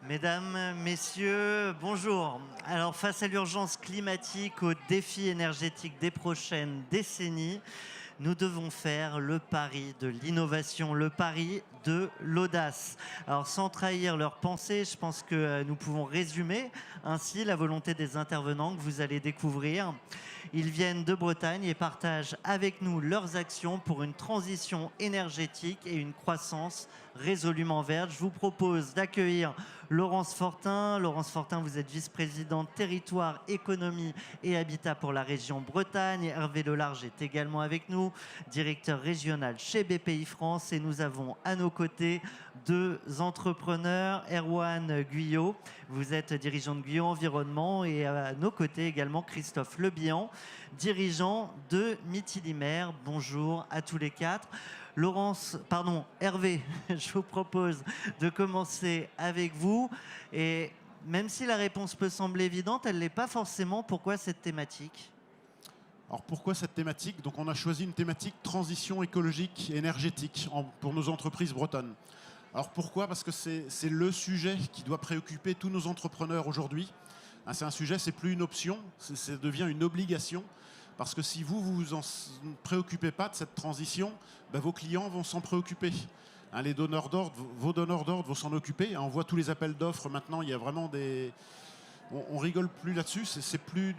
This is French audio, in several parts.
Mesdames, messieurs, bonjour. Alors, face à l'urgence climatique, aux défis énergétiques des prochaines décennies, nous devons faire le pari de l'innovation, le pari de l'audace. Alors, sans trahir leurs pensées, je pense que nous pouvons résumer ainsi la volonté des intervenants que vous allez découvrir. Ils viennent de Bretagne et partagent avec nous leurs actions pour une transition énergétique et une croissance résolument verte. Je vous propose d'accueillir Laurence Fortin. Laurence Fortin, vous êtes vice-présidente territoire, économie et habitat pour la région Bretagne. Hervé Delarge est également avec nous, directeur régional chez BPI France. Et nous avons à nos côtés deux entrepreneurs. Erwan Guyot, vous êtes dirigeant de Guyot Environnement. Et à nos côtés également Christophe Lebihan, dirigeant de Mithilimer. Bonjour à tous les quatre. Hervé, je vous propose de commencer avec vous. Et même si la réponse peut sembler évidente, elle ne l'est pas forcément. Pourquoi cette thématique ? Alors pourquoi cette thématique ? Donc on a choisi une thématique transition écologique et énergétique pour nos entreprises bretonnes. Alors pourquoi ? Parce que c'est le sujet qui doit préoccuper tous nos entrepreneurs aujourd'hui. C'est un sujet, c'est plus une option, ça devient une obligation. Parce que si vous vous en préoccupez pas de cette transition, vos clients vont s'en préoccuper. Les donneurs d'ordre, vos donneurs d'ordre vont s'en occuper. On voit tous les appels d'offres maintenant, il y a vraiment des... On rigole plus là-dessus, c'est plus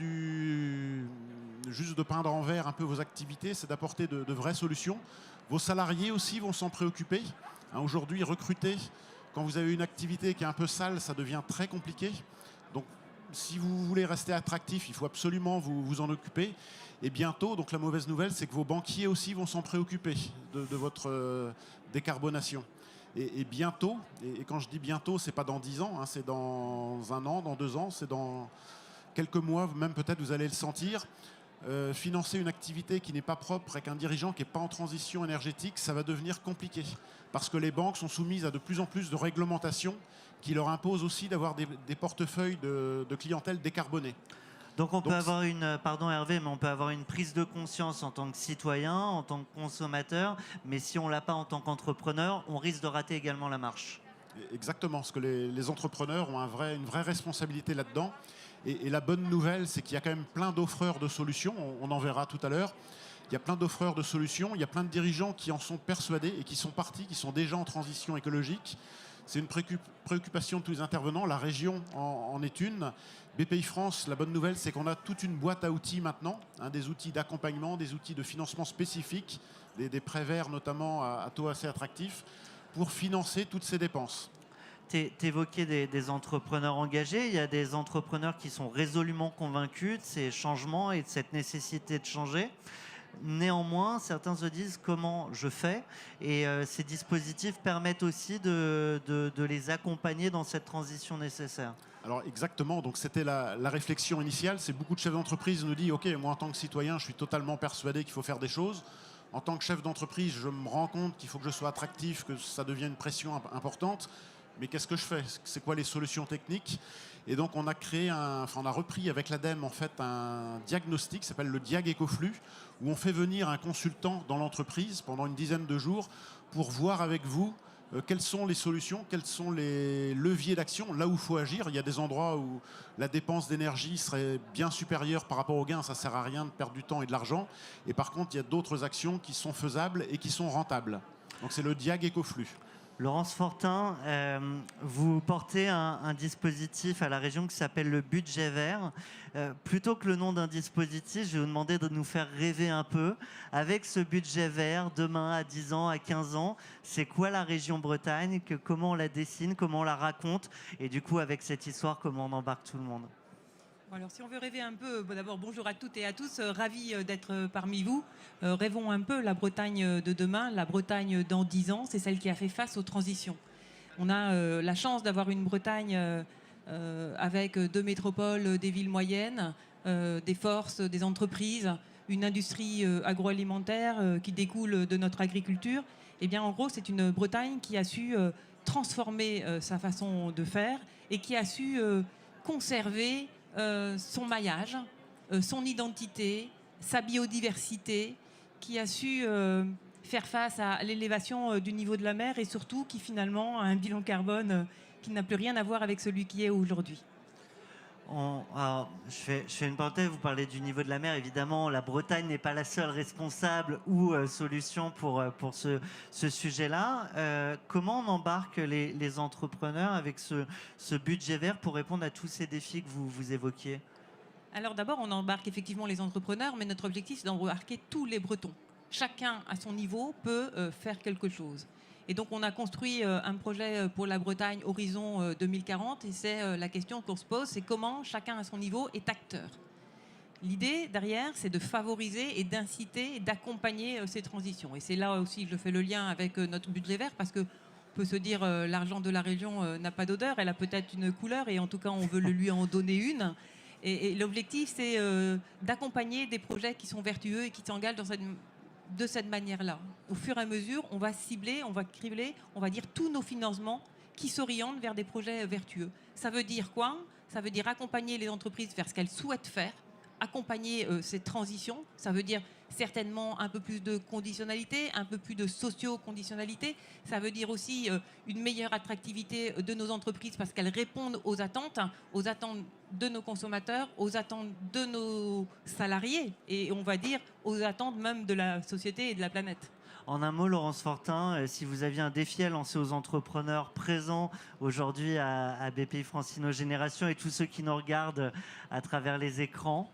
juste de peindre en vert un peu vos activités, c'est d'apporter de vraies solutions. Vos salariés aussi vont s'en préoccuper. Aujourd'hui, recruter, quand vous avez une activité qui est un peu sale, ça devient très compliqué. Donc, si vous voulez rester attractif, il faut absolument vous en occuper. Et bientôt, donc la mauvaise nouvelle, c'est que vos banquiers aussi vont s'en préoccuper de votre décarbonation. Et bientôt, et quand je dis bientôt, c'est pas dans 10 ans, c'est dans 1 an, dans 2 ans, c'est dans quelques mois, même peut-être vous allez le sentir. Financer une activité qui n'est pas propre avec un dirigeant qui n'est pas en transition énergétique, ça va devenir compliqué. Parce que les banques sont soumises à de plus en plus de réglementations qui leur imposent aussi d'avoir des portefeuilles de clientèle décarbonés. Donc on peut avoir pardon Hervé, mais on peut avoir une prise de conscience en tant que citoyen, en tant que consommateur, mais si on ne l'a pas en tant qu'entrepreneur, on risque de rater également la marche. Exactement, parce que les entrepreneurs ont une vraie responsabilité là-dedans. Et la bonne nouvelle, c'est qu'il y a quand même plein d'offreurs de solutions, on en verra tout à l'heure. Il y a plein d'offreurs de solutions, il y a plein de dirigeants qui en sont persuadés et qui sont partis, qui sont déjà en transition écologique. C'est une préoccupation de tous les intervenants, la région en est une. BPI France, la bonne nouvelle, c'est qu'on a toute une boîte à outils maintenant, des outils d'accompagnement, des outils de financement spécifiques, des prêts verts notamment à taux assez attractifs, pour financer toutes ces dépenses. Tu évoquais des entrepreneurs engagés. Il y a des entrepreneurs qui sont résolument convaincus de ces changements et de cette nécessité de changer. Néanmoins, certains se disent comment je fais, et ces dispositifs permettent aussi de les accompagner dans cette transition nécessaire. Alors exactement, donc c'était la réflexion initiale. C'est beaucoup de chefs d'entreprise nous disent, ok, moi en tant que citoyen, je suis totalement persuadé qu'il faut faire des choses. En tant que chef d'entreprise, je me rends compte qu'il faut que je sois attractif, que ça devienne une pression importante. Mais qu'est-ce que je fais ? C'est quoi les solutions techniques ? Et donc on a repris avec l'ADEME en fait un diagnostic qui s'appelle le Diag Ecoflux, où on fait venir un consultant dans l'entreprise pendant une dizaine de jours pour voir avec vous quelles sont les solutions, quels sont les leviers d'action, là où il faut agir. Il y a des endroits où la dépense d'énergie serait bien supérieure par rapport au gain, ça ne sert à rien de perdre du temps et de l'argent. Et par contre, il y a d'autres actions qui sont faisables et qui sont rentables. Donc c'est le Diag Ecoflux. Laurence Fortin, vous portez un dispositif à la région qui s'appelle le budget vert. Plutôt que le nom d'un dispositif, je vais vous demander de nous faire rêver un peu. Avec ce budget vert, demain à 10 ans, à 15 ans, c'est quoi la région Bretagne ? Comment on la dessine ? Comment on la raconte ? Et du coup, avec cette histoire, comment on embarque tout le monde ? Alors, si on veut rêver un peu, d'abord, bonjour à toutes et à tous, ravi d'être parmi vous. Rêvons un peu la Bretagne de demain, la Bretagne dans 10 ans, c'est celle qui a fait face aux transitions. On a la chance d'avoir une Bretagne avec 2 métropoles, des villes moyennes, des forces, des entreprises, une industrie agroalimentaire qui découle de notre agriculture. Eh bien, en gros, c'est une Bretagne qui a su transformer sa façon de faire et qui a su conserver son maillage, son identité, sa biodiversité, qui a su faire face à l'élévation du niveau de la mer et surtout qui finalement a un bilan carbone qui n'a plus rien à voir avec celui qui est aujourd'hui. Alors, je fais une parenthèse, vous parlez du niveau de la mer. Évidemment, la Bretagne n'est pas la seule responsable ou solution pour ce sujet-là. Comment on embarque les entrepreneurs avec ce budget vert pour répondre à tous ces défis que vous évoquiez? Alors d'abord, on embarque effectivement les entrepreneurs, mais notre objectif, c'est d'embarquer tous les Bretons. Chacun, à son niveau, peut faire quelque chose. Et donc, on a construit un projet pour la Bretagne Horizon 2040. Et c'est la question qu'on se pose, c'est comment chacun à son niveau est acteur. L'idée derrière, c'est de favoriser et d'inciter et d'accompagner ces transitions. Et c'est là aussi que je fais le lien avec notre budget vert, parce que on peut se dire l'argent de la région n'a pas d'odeur, elle a peut-être une couleur, et en tout cas, on veut lui en donner une. Et l'objectif, c'est d'accompagner des projets qui sont vertueux et qui s'engagent de cette manière-là. Au fur et à mesure, on va cibler, on va cribler, on va dire tous nos financements qui s'orientent vers des projets vertueux. Ça veut dire quoi? Ça veut dire accompagner les entreprises vers ce qu'elles souhaitent faire, accompagner cette transition. Ça veut dire certainement un peu plus de conditionnalité, un peu plus de socio-conditionnalité. Ça veut dire aussi une meilleure attractivité de nos entreprises parce qu'elles répondent aux attentes de nos consommateurs, aux attentes de nos salariés et on va dire aux attentes même de la société et de la planète. En un mot, Laurence Fortin, si vous aviez un défi à lancer aux entrepreneurs présents aujourd'hui à BPI France InnoGénération et tous ceux qui nous regardent à travers les écrans,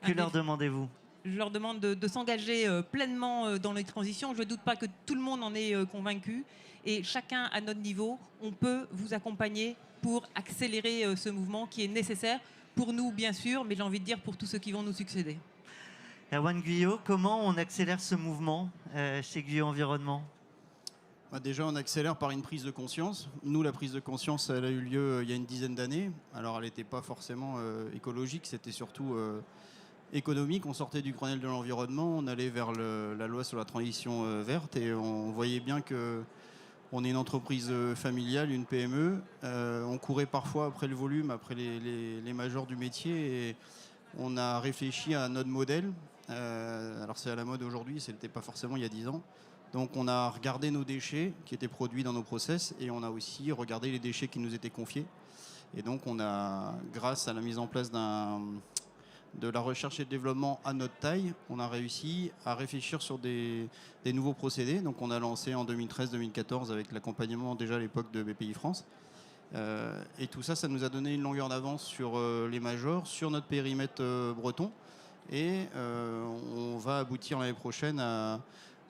que leur demandez-vous? Je leur demande de s'engager pleinement dans les transitions. Je ne doute pas que tout le monde en est convaincu. Et chacun à notre niveau, on peut vous accompagner pour accélérer ce mouvement qui est nécessaire pour nous, bien sûr, mais j'ai envie de dire pour tous ceux qui vont nous succéder. Erwan Guyot, comment on accélère ce mouvement chez Guyot Environnement? Déjà, on accélère par une prise de conscience. Nous, la prise de conscience, elle a eu lieu il y a une dizaine d'années. Alors, elle n'était pas forcément écologique, c'était surtout économique. On sortait du Grenelle de l'environnement, on allait vers la loi sur la transition verte et on voyait bien que on est une entreprise familiale, une PME. On courait parfois après le volume, après les majors du métier et on a réfléchi à notre modèle. Alors c'est à la mode aujourd'hui, ce n'était pas forcément il y a 10 ans. Donc on a regardé nos déchets qui étaient produits dans nos process et on a aussi regardé les déchets qui nous étaient confiés. Et donc on a, grâce à la mise en place de la recherche et le développement à notre taille, on a réussi à réfléchir sur des nouveaux procédés. Donc on a lancé en 2013-2014 avec l'accompagnement déjà à l'époque de BPI France. Et tout ça, ça nous a donné une longueur d'avance sur les majors, sur notre périmètre breton. Et on va aboutir l'année prochaine à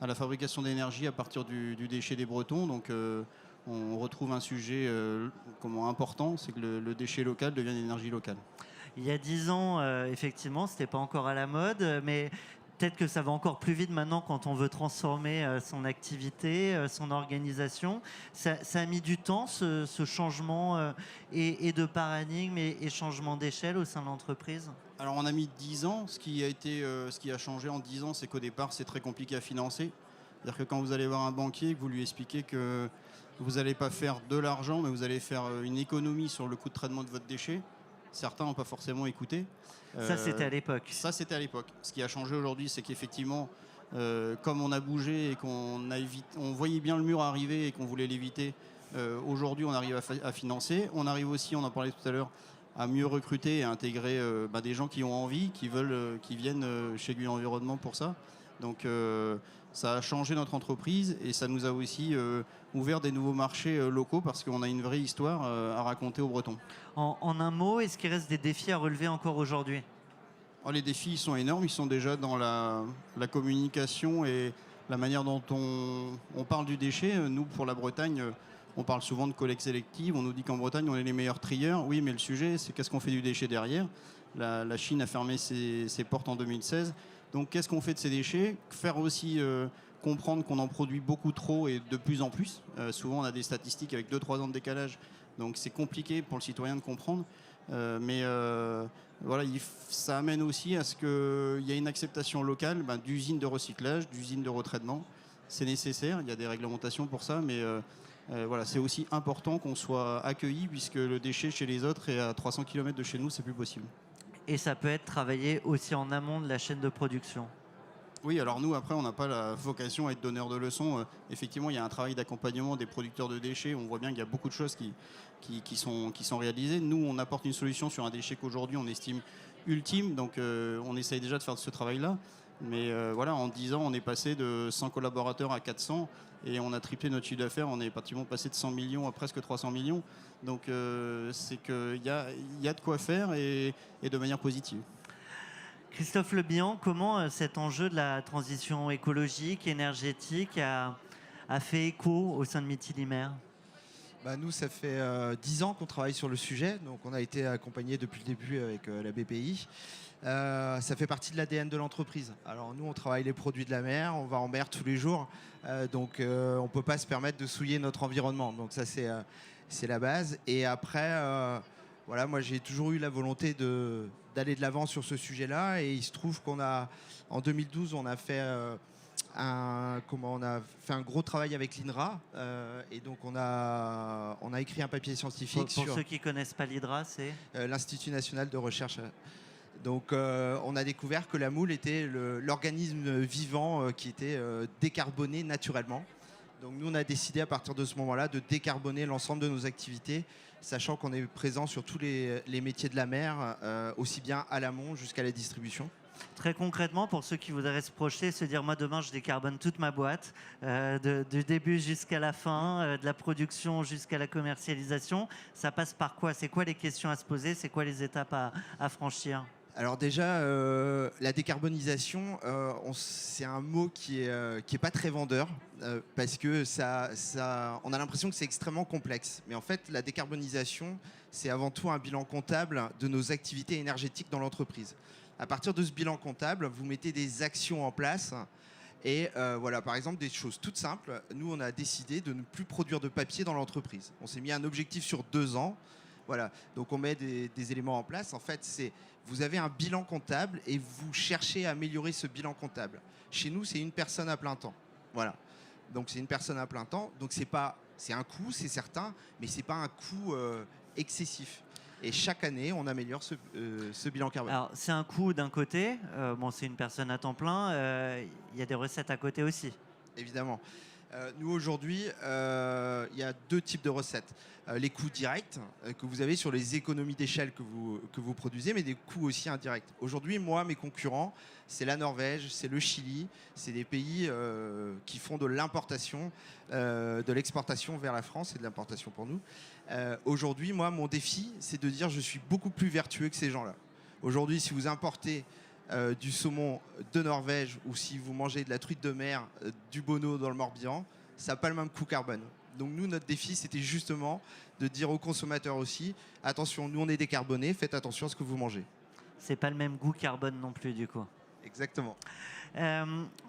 la fabrication d'énergie à partir du déchet des Bretons. Donc on retrouve un sujet important, c'est que le déchet local devient une énergie locale. Il y a 10 ans, effectivement, ce n'était pas encore à la mode, mais peut-être que ça va encore plus vite maintenant quand on veut transformer son activité, son organisation. Ça a mis du temps, ce changement et de paradigme et changement d'échelle au sein de l'entreprise? Alors on a mis 10 ans. Ce qui a changé en 10 ans, c'est qu'au départ, c'est très compliqué à financer. C'est-à-dire que quand vous allez voir un banquier, que vous lui expliquez que vous n'allez pas faire de l'argent, mais vous allez faire une économie sur le coût de traitement de votre déchet, certains n'ont pas forcément écouté. Ça, c'était à l'époque. Ça, c'était à l'époque. Ce qui a changé aujourd'hui, c'est qu'effectivement, comme on a bougé et on voyait bien le mur arriver et qu'on voulait l'éviter, aujourd'hui, on arrive à financer. On arrive aussi, on en parlait tout à l'heure, à mieux recruter et à intégrer des gens qui ont envie, qui viennent chez Guyot Environnement pour ça. Donc, ça a changé notre entreprise et ça nous a aussi ouvert des nouveaux marchés locaux parce qu'on a une vraie histoire à raconter aux Bretons. En un mot, est-ce qu'il reste des défis à relever encore aujourd'hui? Les défis sont énormes, ils sont déjà dans la communication et la manière dont on parle du déchet. Nous, pour la Bretagne, on parle souvent de collecte sélective, on nous dit qu'en Bretagne, on est les meilleurs trieurs. Oui, mais le sujet, c'est qu'est-ce qu'on fait du déchet derrière. La Chine a fermé ses portes en 2016. Donc, qu'est-ce qu'on fait de ces déchets? Faire aussi comprendre qu'on en produit beaucoup trop et de plus en plus. Souvent, on a des statistiques avec 2-3 ans de décalage. Donc, c'est compliqué pour le citoyen de comprendre. Voilà, ça amène aussi à ce qu'il y ait une acceptation locale d'usines de recyclage, d'usines de retraitement. C'est nécessaire, il y a des réglementations pour ça, mais voilà, c'est aussi important qu'on soit accueilli puisque le déchet chez les autres est à 300 km de chez nous, c'est plus possible. Et ça peut être travaillé aussi en amont de la chaîne de production. Oui, alors nous, après, on n'a pas la vocation à être donneur de leçons. Effectivement, il y a un travail d'accompagnement des producteurs de déchets. On voit bien qu'il y a beaucoup de choses qui sont réalisées. Nous, on apporte une solution sur un déchet qu'aujourd'hui, on estime ultime. Donc, on essaye déjà de faire ce travail-là. Mais voilà, en 10 ans, on est passé de 100 collaborateurs à 400 et on a triplé notre chiffre d'affaires. On est pratiquement passé de 100 millions à presque 300 millions. Donc, c'est qu'il y a de quoi faire et de manière positive. Christophe Lebihan, comment cet enjeu de la transition écologique, énergétique a fait écho au sein de Mithilimer? Nous, ça fait 10 ans qu'on travaille sur le sujet, donc on a été accompagné depuis le début avec la BPI. Ça fait partie de l'ADN de l'entreprise. Alors nous, on travaille les produits de la mer, on va en mer tous les jours, donc on ne peut pas se permettre de souiller notre environnement. Donc ça, c'est la base. Et après, voilà, moi j'ai toujours eu la volonté d'aller de l'avant sur ce sujet-là, et il se trouve en 2012, on a fait un gros travail avec l'INRA, et donc on a écrit un papier scientifique Pour sur ceux qui ne connaissent pas l'Hydra, c'est l'Institut national de recherche. Donc on a découvert que la moule était l'organisme vivant qui était décarboné naturellement. Donc nous, on a décidé à partir de ce moment-là de décarboner l'ensemble de nos activités, sachant qu'on est présent sur tous les métiers de la mer, aussi bien à l'amont jusqu'à la distribution. Très concrètement, pour ceux qui voudraient se projeter, se dire moi demain je décarbone toute ma boîte, du début jusqu'à la fin, de la production jusqu'à la commercialisation, ça passe par quoi? C'est quoi les questions à se poser? C'est quoi les étapes à franchir? Alors déjà, la décarbonisation, c'est un mot qui est pas très vendeur, parce que on a l'impression que c'est extrêmement complexe. Mais en fait, la décarbonisation, c'est avant tout un bilan comptable de nos activités énergétiques dans l'entreprise. À partir de ce bilan comptable, vous mettez des actions en place. Et voilà, par exemple, des choses toutes simples. Nous, on a décidé de ne plus produire de papier dans l'entreprise. On s'est mis un objectif sur 2 ans. Voilà, donc on met des éléments en place. En fait, vous avez un bilan comptable et vous cherchez à améliorer ce bilan comptable. Chez nous, c'est une personne à plein temps. Voilà, donc c'est une personne à plein temps. Donc c'est un coût, c'est certain, mais c'est pas un coût excessif. Et chaque année, on améliore ce bilan carbone. Alors, c'est un coût d'un côté, c'est une personne à temps plein, il y a des recettes à côté aussi. Évidemment. Nous, aujourd'hui, il y a 2 types de recettes. Les coûts directs que vous avez sur les économies d'échelle que vous produisez, mais des coûts aussi indirects. Aujourd'hui, moi, mes concurrents, c'est la Norvège, c'est le Chili, c'est des pays qui font de l'importation, de l'exportation vers la France et de l'importation pour nous. Aujourd'hui, moi, mon défi, c'est de dire je suis beaucoup plus vertueux que ces gens-là. Aujourd'hui, si vous importez du saumon de Norvège, ou si vous mangez de la truite de mer, du Bono dans le Morbihan, ça n'a pas le même coût carbone. Donc nous, notre défi, c'était justement de dire aux consommateurs aussi, attention, nous on est décarbonés, faites attention à ce que vous mangez. C'est pas le même goût carbone non plus du coup. Exactement.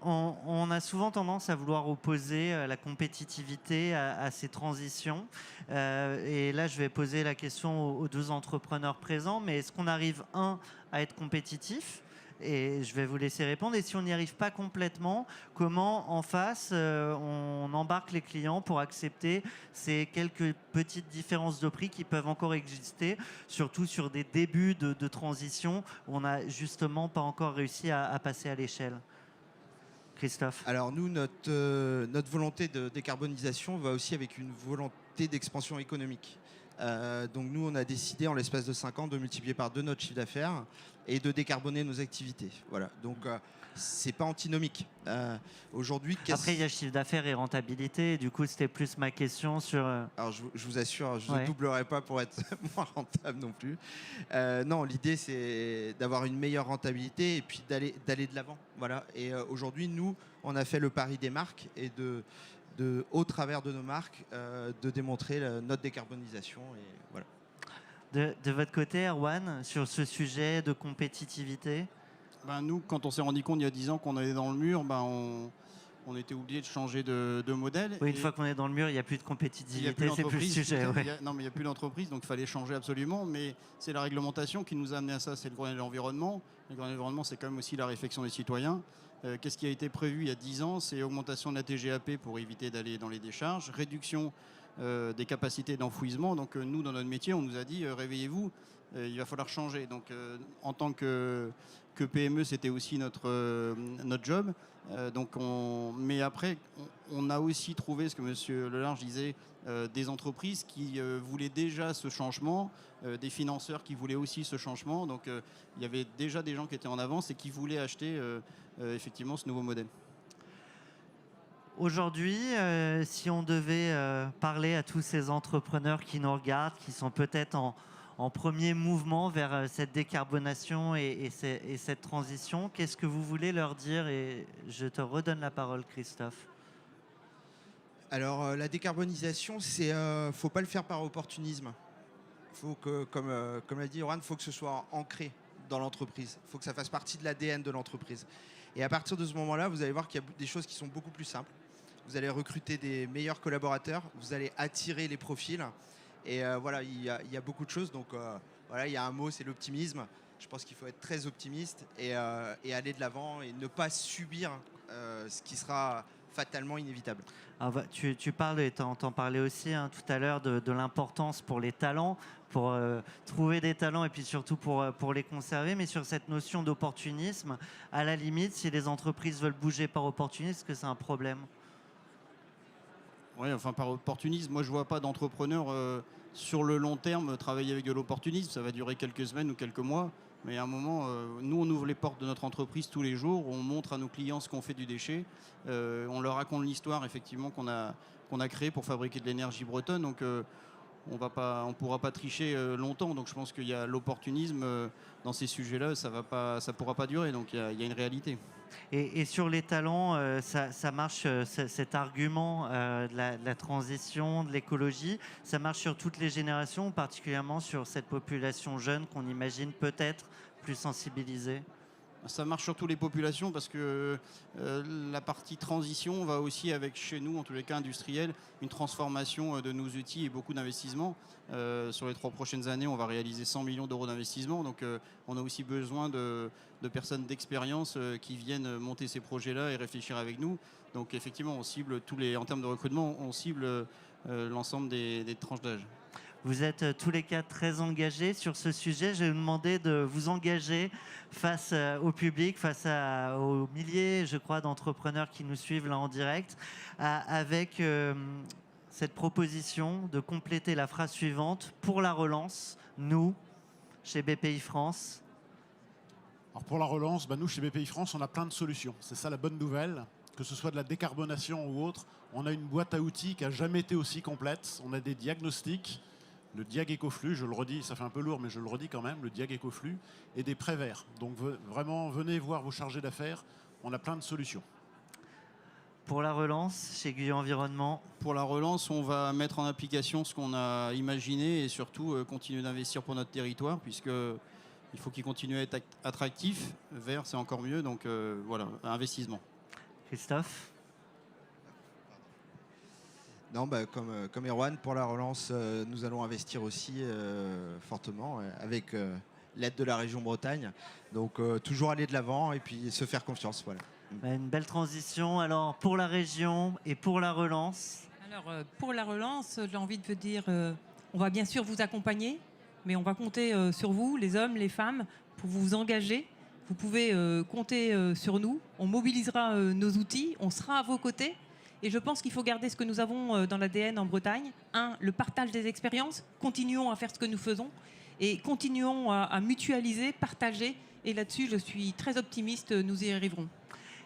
On a souvent tendance à vouloir opposer la compétitivité à ces transitions. Et là, je vais poser la question aux 2 entrepreneurs présents. Mais est-ce qu'on arrive, à être compétitif? Et je vais vous laisser répondre. Et si on n'y arrive pas complètement, comment en face on embarque les clients pour accepter ces quelques petites différences de prix qui peuvent encore exister, surtout sur des débuts de transition où on n'a justement pas encore réussi à passer à l'échelle? Christophe. Alors nous, notre volonté de décarbonisation va aussi avec une volonté d'expansion économique. Donc nous, on a décidé en l'espace de 5 ans de multiplier par 2 notre chiffre d'affaires et de décarboner nos activités. Voilà. Donc c'est pas antinomique. Aujourd'hui, après il y a chiffre d'affaires et rentabilité. Du coup, c'était plus ma question sur. Alors je vous assure, je ne doublerai pas pour être moins rentable non plus. Non, l'idée c'est d'avoir une meilleure rentabilité et puis d'aller de l'avant. Voilà. Et aujourd'hui, nous, on a fait le pari des marques et au travers de nos marques, de démontrer notre décarbonisation. Et voilà. De votre côté, Erwan, sur ce sujet de compétitivité? Nous, quand on s'est rendu compte il y a 10 ans qu'on allait dans le mur, on était obligé de changer de modèle. Oui, une fois qu'on est dans le mur, il n'y a plus de compétitivité, c'est plus le sujet. Non, mais il n'y a plus d'entreprise, donc il fallait changer absolument. Mais c'est la réglementation qui nous a amené à ça, c'est le Grenelle de l'environnement. Le Grenelle de l'environnement, c'est quand même aussi la réflexion des citoyens. Qu'est-ce qui a été prévu il y a 10 ans? C'est augmentation de la TGAP pour éviter d'aller dans les décharges, réduction des capacités d'enfouissement. Donc nous, dans notre métier, on nous a dit réveillez-vous, il va falloir changer. Donc en tant que PME, c'était aussi notre job. Mais après, on a aussi trouvé, ce que M. Lelarge disait, des entreprises qui voulaient déjà ce changement, des financeurs qui voulaient aussi ce changement. Donc il y avait déjà des gens qui étaient en avance et qui voulaient acheter effectivement ce nouveau modèle. Aujourd'hui, si on devait parler à tous ces entrepreneurs qui nous regardent, qui sont peut-être en premier mouvement vers cette décarbonation et cette transition, qu'est-ce que vous voulez leur dire? Et je te redonne la parole, Christophe. Alors, la décarbonisation, faut pas le faire par opportunisme. Faut que, comme l'a dit Yoran, faut que ce soit ancré dans l'entreprise. Faut que ça fasse partie de l'ADN de l'entreprise. Et à partir de ce moment-là, vous allez voir qu'il y a des choses qui sont beaucoup plus simples. Vous allez recruter des meilleurs collaborateurs, vous allez attirer les profils. Et voilà, il y a beaucoup de choses. Donc voilà, il y a un mot, c'est l'optimisme. Je pense qu'il faut être très optimiste et aller de l'avant et ne pas subir ce qui sera fatalement inévitable. Alors, tu parles, et t'en parlais aussi tout à l'heure, de l'importance pour les talents, pour trouver des talents et puis surtout pour les conserver. Mais sur cette notion d'opportunisme, à la limite, si les entreprises veulent bouger par opportunisme, est-ce que c'est un problème? Oui, enfin par opportunisme, moi je vois pas d'entrepreneur sur le long terme travailler avec de l'opportunisme. Ça va durer quelques semaines ou quelques mois. Mais à un moment, nous on ouvre les portes de notre entreprise tous les jours, on montre à nos clients ce qu'on fait du déchet, on leur raconte l'histoire effectivement qu'on a créée pour fabriquer de l'énergie bretonne. Donc on ne pourra pas tricher longtemps. Donc je pense qu'il y a l'opportunisme dans ces sujets-là, ça pourra pas durer. Donc il y a une réalité. Et sur les talents, ça marche, cet argument de la transition, de l'écologie, ça marche sur toutes les générations, particulièrement sur cette population jeune qu'on imagine peut-être plus sensibilisée? Ça marche sur toutes les populations parce que la partie transition va aussi avec, chez nous, en tous les cas industriels, une transformation de nos outils et beaucoup d'investissements. Sur les 3 prochaines années, on va réaliser 100 millions d'euros d'investissement. Donc on a aussi besoin de personnes d'expérience qui viennent monter ces projets-là et réfléchir avec nous. Donc effectivement, on cible en termes de recrutement, on cible l'ensemble des tranches d'âge. Vous êtes tous les 4 très engagés sur ce sujet. Je vais vous demander de vous engager face au public, face aux milliers, je crois, d'entrepreneurs qui nous suivent là en direct, avec cette proposition de compléter la phrase suivante: pour la relance, nous, chez BPI France. Alors pour la relance, nous chez BPI France, on a plein de solutions. C'est ça la bonne nouvelle. Que ce soit de la décarbonation ou autre, on a une boîte à outils qui n'a jamais été aussi complète. On a des diagnostics, le Diag Ecoflux, je le redis, ça fait un peu lourd, mais je le redis quand même, le Diag Ecoflux, et des prêts verts. Donc vraiment, venez voir vos chargés d'affaires, on a plein de solutions. Pour la relance, chez Guyot Environnement. Pour la relance, on va mettre en application ce qu'on a imaginé et surtout continuer d'investir pour notre territoire, puisqu'il faut qu'il continue à être attractif. Vert, c'est encore mieux, donc voilà, investissement. Christophe? Non, comme Erwan, pour la relance, nous allons investir aussi fortement avec l'aide de la région Bretagne. Donc toujours aller de l'avant et puis se faire confiance. Voilà. Une belle transition. Alors pour la région et pour la relance? Alors pour la relance, j'ai envie de vous dire, on va bien sûr vous accompagner, mais on va compter sur vous, les hommes, les femmes, pour vous engager. Vous pouvez compter sur nous. On mobilisera nos outils, on sera à vos côtés. Et je pense qu'il faut garder ce que nous avons dans l'ADN en Bretagne. Le partage des expériences. Continuons à faire ce que nous faisons et continuons à mutualiser, partager. Et là-dessus, je suis très optimiste, nous y arriverons.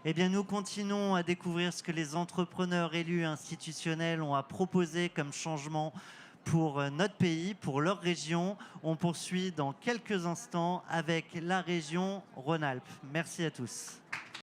Eh bien, nous continuons à découvrir ce que les entrepreneurs élus institutionnels ont à proposer comme changement pour notre pays, pour leur région. On poursuit dans quelques instants avec la région Rhône-Alpes. Merci à tous.